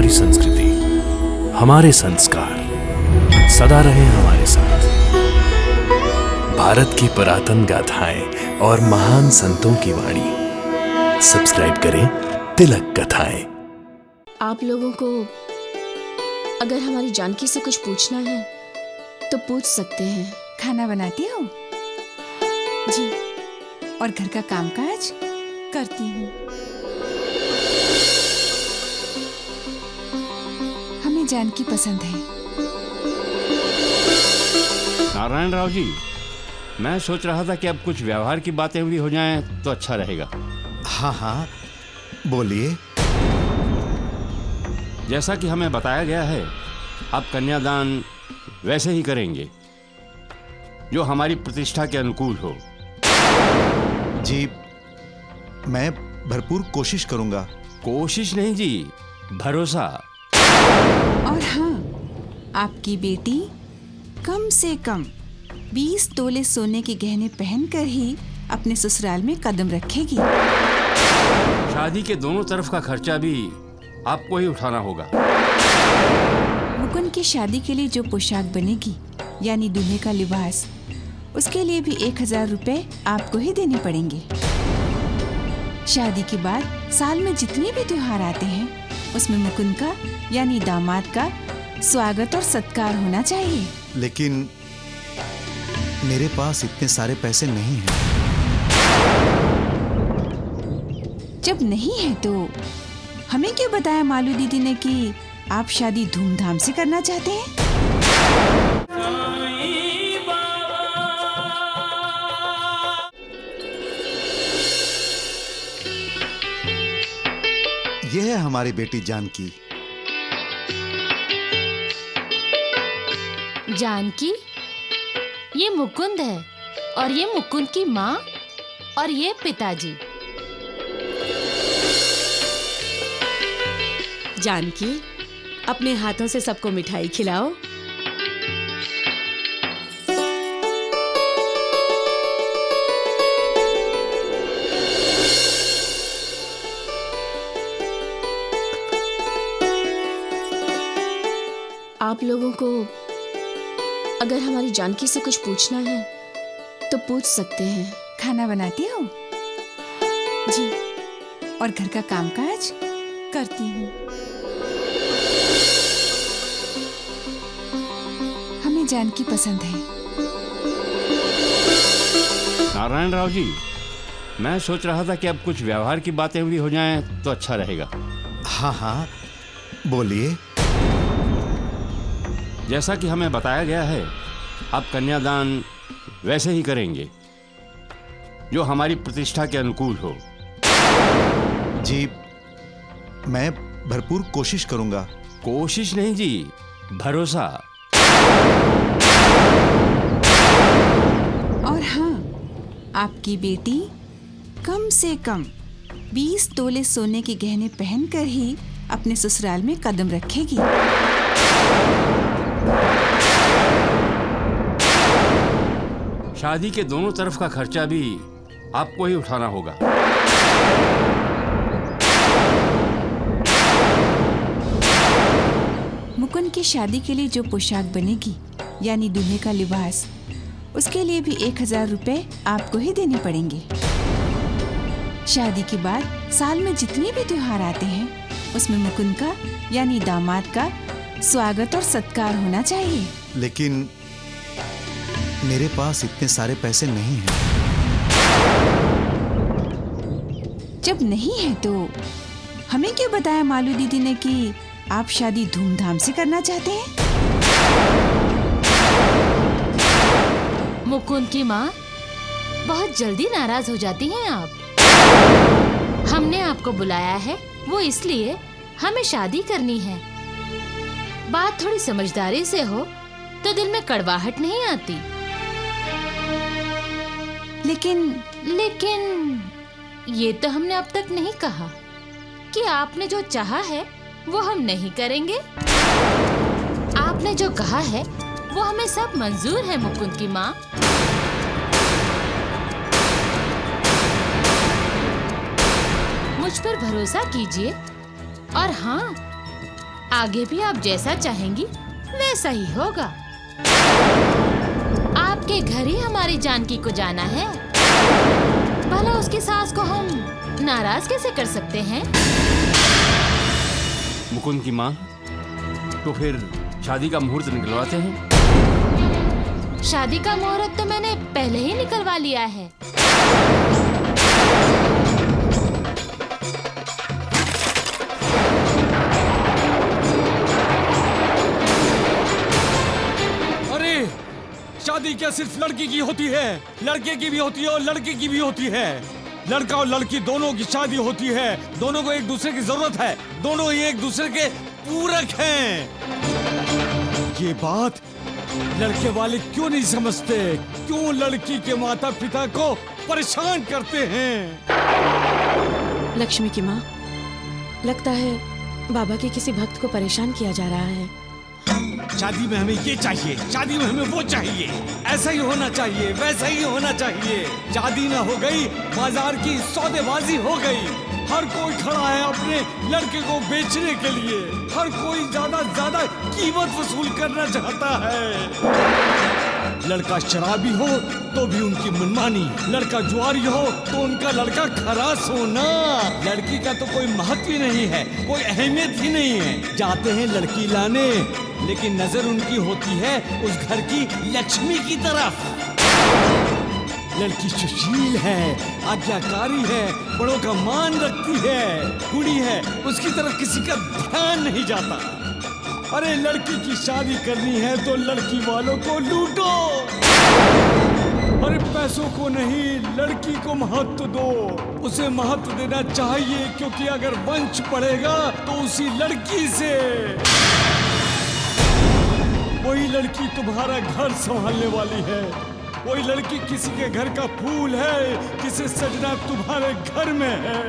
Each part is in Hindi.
हमारी संस्कृति, हमारे संस्कार सदा रहे हमारे साथ। भारत की पुरातन गाथाएं और महान संतों की वाणी। सब्सक्राइब करें तिलक कथाएं। आप लोगों को अगर हमारी जानकी से कुछ पूछना है तो पूछ सकते हैं। खाना बनाती हो? जी। और घर का कामकाज? करती हूँ। हमें जानकी पसंद है। नारायण राव जी, मैं सोच रहा था कि अब कुछ व्यवहार की बातें भी हो जाएं तो अच्छा रहेगा। हाँ हाँ, बोलिए। जैसा कि हमें बताया गया है, अब कन्यादान वैसे ही करेंगे जो हमारी प्रतिष्ठा के अनुकूल हो। जी, मैं भरपूर कोशिश करूंगा। कोशिश नहीं जी, भरोसा। और हाँ, आपकी बेटी कम से कम 20 तोले सोने के गहने पहनकर ही अपने ससुराल में कदम रखेगी। शादी के दोनों तरफ का खर्चा भी आपको ही उठाना होगा। मुकुंद की शादी के लिए जो पोशाक बनेगी, यानी दूल्हे का लिबास, उसके लिए भी 1000 रुपए आपको ही देने पड़ेंगे। शादी के बाद साल में जितने भी त्योहार आते हैं, उसमें मुकुंद का यानी दामाद का स्वागत और सत्कार होना चाहिए। लेकिन मेरे पास इतने सारे पैसे नहीं हैं। जब नहीं है तो हमें क्यों बताया मालू दीदी ने कि आप शादी धूमधाम से करना चाहते हैं? यह है हमारी बेटी जानकी। जानकी, ये मुकुंद है और ये मुकुंद की माँ और ये पिताजी। जानकी, अपने हाथों से सबको मिठाई खिलाओ। आप लोगों को अगर हमारी जानकी से कुछ पूछना है तो पूछ सकते हैं। खाना बनाती हो? जी। और घर का कामकाज? करती हूँ। हमें जानकी पसंद है। नारायण राव जी, मैं सोच रहा था कि अब कुछ व्यवहार की बातें भी हो जाएं तो अच्छा रहेगा। हाँ हाँ, बोलिए। जैसा कि हमें बताया गया है, अब कन्यादान वैसे ही करेंगे जो हमारी प्रतिष्ठा के अनुकूल हो। जी, मैं भरपूर कोशिश करूंगा। कोशिश नहीं जी, भरोसा। और हाँ, आपकी बेटी कम से कम 20 तोले सोने के गहने पहनकर ही अपने ससुराल में कदम रखेगी। शादी के दोनों तरफ का खर्चा भी आपको ही उठाना होगा। मुकुंद की शादी के लिए जो पोशाक बनेगी, यानी दूल्हे का लिबास, उसके लिए भी 1000 रुपए आपको ही देने पड़ेंगे। शादी के बाद साल में जितने भी त्योहार आते हैं, उसमें मुकुंद का यानी दामाद का स्वागत और सत्कार होना चाहिए। लेकिन मेरे पास इतने सारे पैसे नहीं हैं। जब नहीं है तो हमें क्यों बताया मालू दीदी ने कि आप शादी धूमधाम से करना चाहते हैं? मुकुंद की माँ, बहुत जल्दी नाराज हो जाती हैं आप। हमने आपको बुलाया है वो इसलिए हमें शादी करनी है। बात थोड़ी समझदारी से हो तो दिल में कड़वाहट नहीं आती। लेकिन ये तो हमने अब तक नहीं कहा कि आपने जो चाहा है वो हम नहीं करेंगे। आपने जो कहा है वो हमें सब मंजूर है मुकुंद की माँ। मुझ पर भरोसा कीजिए। और हाँ, आगे भी आप जैसा चाहेंगी वैसा ही होगा। आपके घर ही हमारी जानकी को जाना है, भला उसकी सास को हम नाराज कैसे कर सकते हैं? मुकुंद की माँ, तो फिर शादी का मुहूर्त निकलवाते हैं। शादी का मुहूर्त तो मैंने पहले ही निकलवा लिया है। अरे, शादी क्या सिर्फ लड़की की होती है? लड़के की भी होती है और लड़की की भी होती है। लड़का और लड़की दोनों की शादी होती है। दोनों को एक दूसरे की जरूरत है। दोनों ही एक दूसरे के पूरक हैं। ये बात लड़के वाले क्यों नहीं समझते? क्यों लड़की के माता पिता को परेशान करते हैं? लक्ष्मी की माँ, लगता है बाबा के किसी भक्त को परेशान किया जा रहा है। शादी में हमें ये चाहिए, शादी में हमें वो चाहिए, ऐसा ही होना चाहिए, वैसा ही होना चाहिए। शादी ना हो गई, बाजार की सौदेबाजी हो गई। हर कोई खड़ा है अपने लड़के को बेचने के लिए। हर कोई ज्यादा कीमत वसूल करना चाहता है। लड़का शराबी हो तो भी उनकी मनमानी, लड़का जुआरी हो तो उनका लड़का खरास होना। लड़की का तो कोई महत्व ही नहीं है, कोई अहमियत ही नहीं है। जाते हैं लड़की लाने, लेकिन नजर उनकी होती है उस घर की लक्ष्मी की तरफ। लड़की सुशील है, आज्ञाकारी है, बड़ों का मान रखती है, कुड़ी है, उसकी तरफ किसी का ध्यान नहीं जाता। अरे लड़की की शादी करनी है तो लड़की वालों को लूटो। अरे पैसों को नहीं, लड़की को महत्व दो। उसे महत्व देना चाहिए, क्योंकि अगर वंश बढ़ेगा तो उसी लड़की से। वही लड़की तुम्हारा घर संभालने वाली है। वही लड़की किसी के घर का फूल है, जिसे सजना तुम्हारे घर में है।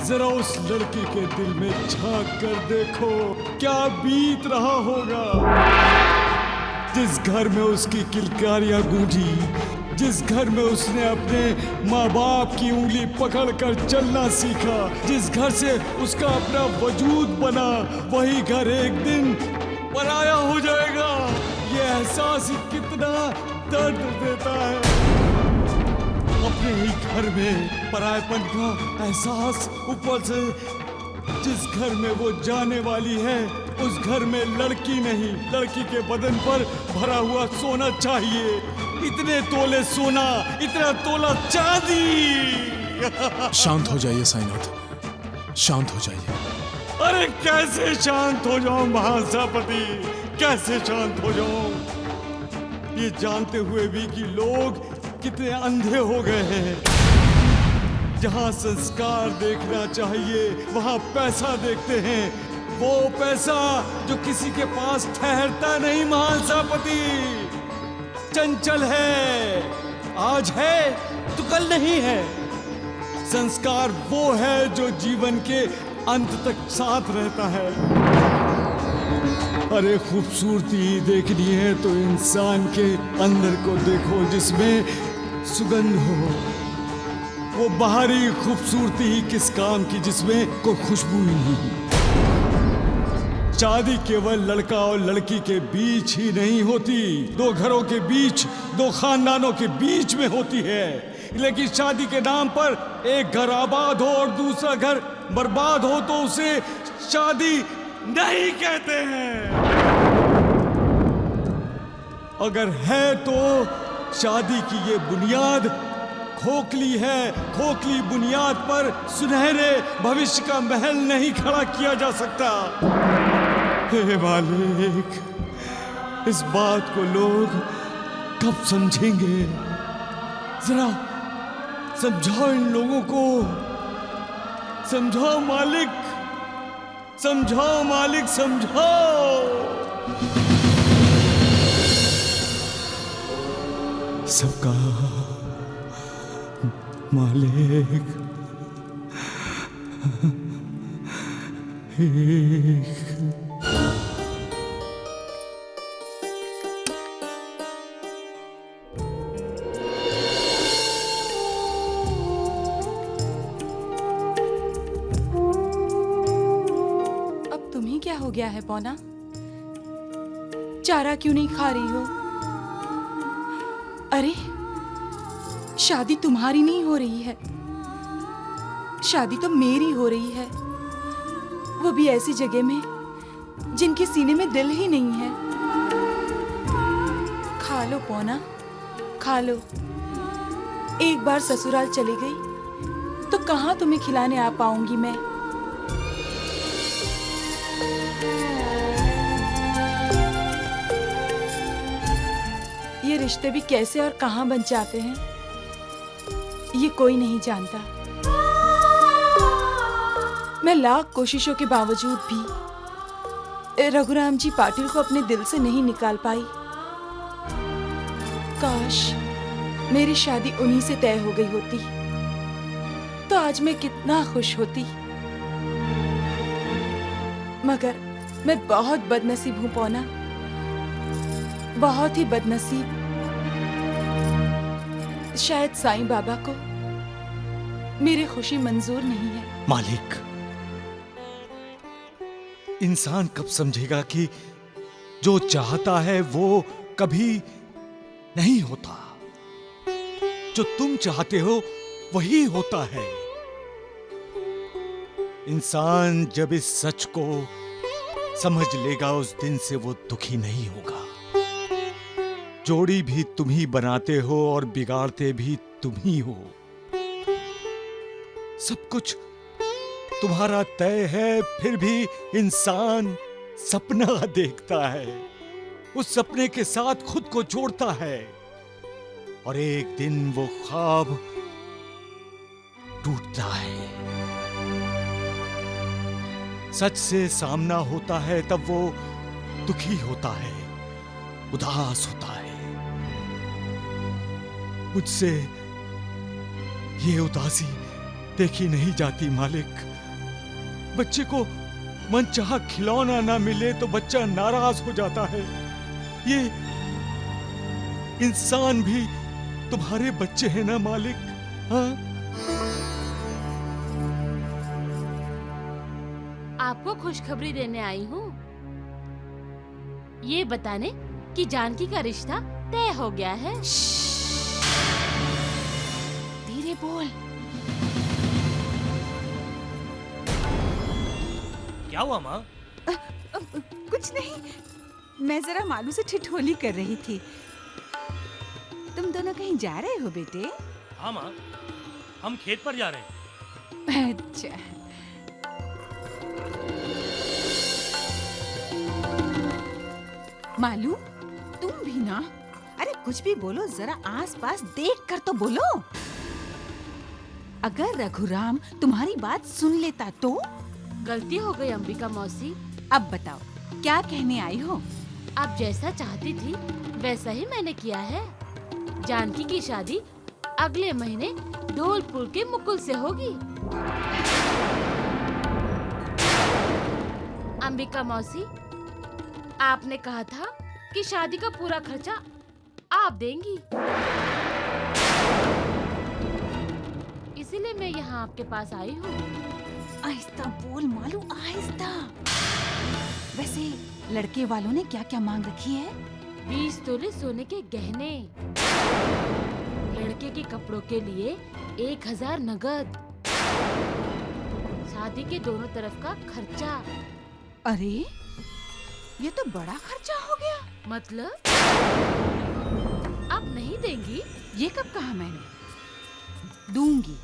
जरा उस लड़की के दिल में झांक कर देखो, क्या बीत रहा होगा। जिस घर में उसकी किलकारियां गूंजी, जिस घर में उसने अपने माँ बाप की उंगली पकड़कर चलना सीखा, जिस घर से उसका अपना वजूद बना, वही घर एक दिन पराया हो जाएगा। ये एहसास ही कितना दर्द देता है। अपने ही घर में परायपन का एहसास, ऊपर से जिस घर में वो जाने वाली है उस घर में लड़की नहीं, लड़की के बदन पर भरा हुआ सोना चाहिए। इतने तोले सोना, इतना तोला चांदी। शांत हो जाइए साईनाथ, शांत हो जाइए। अरे कैसे शांत हो जाऊं महासभापति, कैसे शांत हो जाऊं? ये जानते हुए भी कि लोग कितने अंधे हो गए हैं। जहां संस्कार देखना चाहिए वहां पैसा देखते हैं। वो पैसा जो किसी के पास ठहरता नहीं महासभापति, चंचल है, आज है तो कल नहीं है। संस्कार वो है जो जीवन के अंत तक साथ रहता है। अरे खूबसूरती देखनी है तो इंसान के अंदर को देखो, जिसमें सुगंध हो। वो बाहरी खूबसूरती ही किस काम की जिसमें कोई खुशबू ही नहीं। शादी केवल लड़का और लड़की के बीच ही नहीं होती, दो घरों के बीच, दो खानदानों के बीच में होती है। लेकिन शादी के नाम पर एक घर आबाद हो और दूसरा घर बर्बाद हो तो उसे शादी नहीं कहते हैं। अगर है तो शादी की ये बुनियाद खोखली है। खोखली बुनियाद पर सुनहरे भविष्य का महल नहीं खड़ा किया जा सकता। हे मालिक, इस बात को लोग कब समझेंगे? जरा समझाओ इन लोगों को, समझाओ मालिक, समझाओ मालिक, समझाओ। सबका मालिक एक। अब तुम्हें क्या हो गया है पौना? चारा क्यों नहीं खा रही हो? अरे, शादी तुम्हारी नहीं हो रही है, शादी तो मेरी हो रही है, वो भी ऐसी जगह में जिनके सीने में दिल ही नहीं है। खा लो पौना, खा लो। एक बार ससुराल चली गई तो कहाँ तुम्हें खिलाने आ पाऊंगी मैं। ये रिश्ते भी कैसे और कहाँ बन जाते हैं, ये कोई नहीं जानता। मैं लाख कोशिशों के बावजूद भी रघुराम जी पाटिल को अपने दिल से नहीं निकाल पाई। काश मेरी शादी उन्हीं से तय हो गई होती तो आज मैं कितना खुश होती। मगर मैं बहुत बदनसीब हूं पौना, बहुत ही बदनसीब। शायद साईं बाबा को मेरी खुशी मंजूर नहीं है। मालिक, इंसान कब समझेगा कि जो चाहता है वो कभी नहीं होता, जो तुम चाहते हो वही होता है। इंसान जब इस सच को समझ लेगा उस दिन से वो दुखी नहीं होगा। जोड़ी भी तुम ही बनाते हो और बिगाड़ते भी तुम ही हो। सब कुछ तुम्हारा तय है, फिर भी इंसान सपना देखता है, उस सपने के साथ खुद को जोड़ता है और एक दिन वो ख्वाब टूटता है। सच से सामना होता है तब वो दुखी होता है, उदास होता है। मुझसे ये उदासी देखी नहीं जाती मालिक। बच्चे को मनचाहा खिलौना ना मिले तो बच्चा नाराज हो जाता है। ये इंसान भी तुम्हारे बच्चे हैं ना मालिक? हाँ? आपको खुशखबरी देने आई हूँ, ये बताने कि जानकी का रिश्ता तय हो गया है। धीरे बोल। क्या हुआ माँ? कुछ नहीं, मैं जरा मालू से ठिठोली कर रही थी। तुम दोनों कहीं जा रहे हो बेटे? हाँ माँ, हम खेत पर जा रहे हैं। अच्छा। मालू, तुम भी ना, अरे कुछ भी बोलो, जरा आसपास देख कर तो बोलो। अगर रघुराम तुम्हारी बात सुन लेता तो? गलती हो गई अंबिका मौसी। अब बताओ क्या कहने आई हो? आप जैसा चाहती थी वैसा ही मैंने किया है। जानकी की शादी अगले महीने धौलपुर के मुकुल से होगी। अंबिका मौसी, आपने कहा था कि शादी का पूरा खर्चा आप देंगी, इसीलिए मैं यहाँ आपके पास आई हूँ। आहिस्ता बोल मालू, आहिस्ता। वैसे लड़के वालों ने क्या क्या मांग रखी है? 20 तोले सोने के गहने, लड़के के कपड़ों के लिए 1000 नगद, शादी के दोनों तरफ का खर्चा। अरे ये तो बड़ा खर्चा हो गया। मतलब आप नहीं देंगी? ये कब कहा मैंने? दूंगी,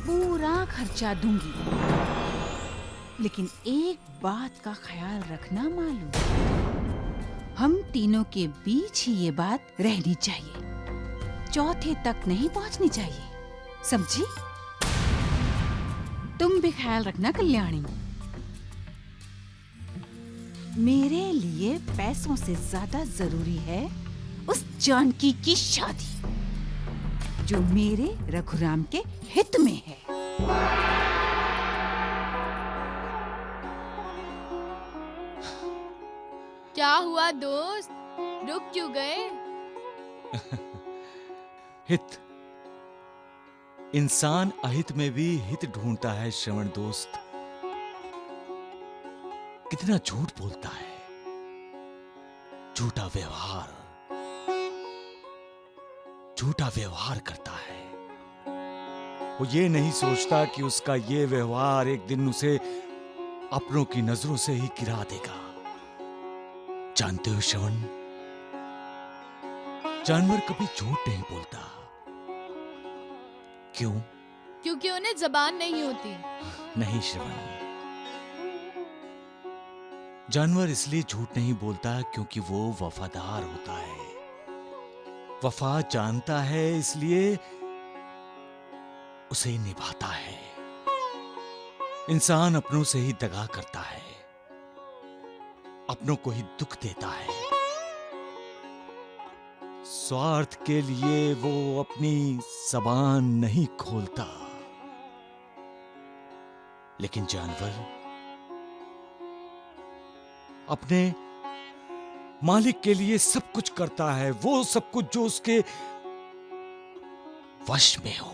पूरा खर्चा दूंगी, लेकिन एक बात का ख्याल रखना मालूम, हम तीनों के बीच ही ये बात रहनी चाहिए, चौथे तक नहीं पहुंचनी चाहिए, समझी? तुम भी ख्याल रखना कल्याणी। मेरे लिए पैसों से ज्यादा जरूरी है उस जानकी की शादी जो मेरे रघुराम के हित में है। क्या हुआ दोस्त, रुक क्यों गए? हित, इंसान अहित में भी हित ढूंढता है श्रवण दोस्त। कितना झूठ बोलता है, झूठा व्यवहार करता है। वो ये नहीं सोचता कि उसका ये व्यवहार एक दिन उसे अपनों की नजरों से ही गिरा देगा। जानते हो श्रवण, जानवर कभी झूठ नहीं बोलता। क्यों? क्योंकि उन्हें जबान नहीं होती। नहीं श्रवण, जानवर इसलिए झूठ नहीं बोलता क्योंकि वो वफादार होता है। वफा जानता है, इसलिए उसे निभाता है। इंसान अपनों से ही दगा करता है, अपनों को ही दुख देता है। स्वार्थ के लिए वो अपनी जबान नहीं खोलता। लेकिन जानवर अपने मालिक के लिए सब कुछ करता है, वो सब कुछ जो उसके वश में हो।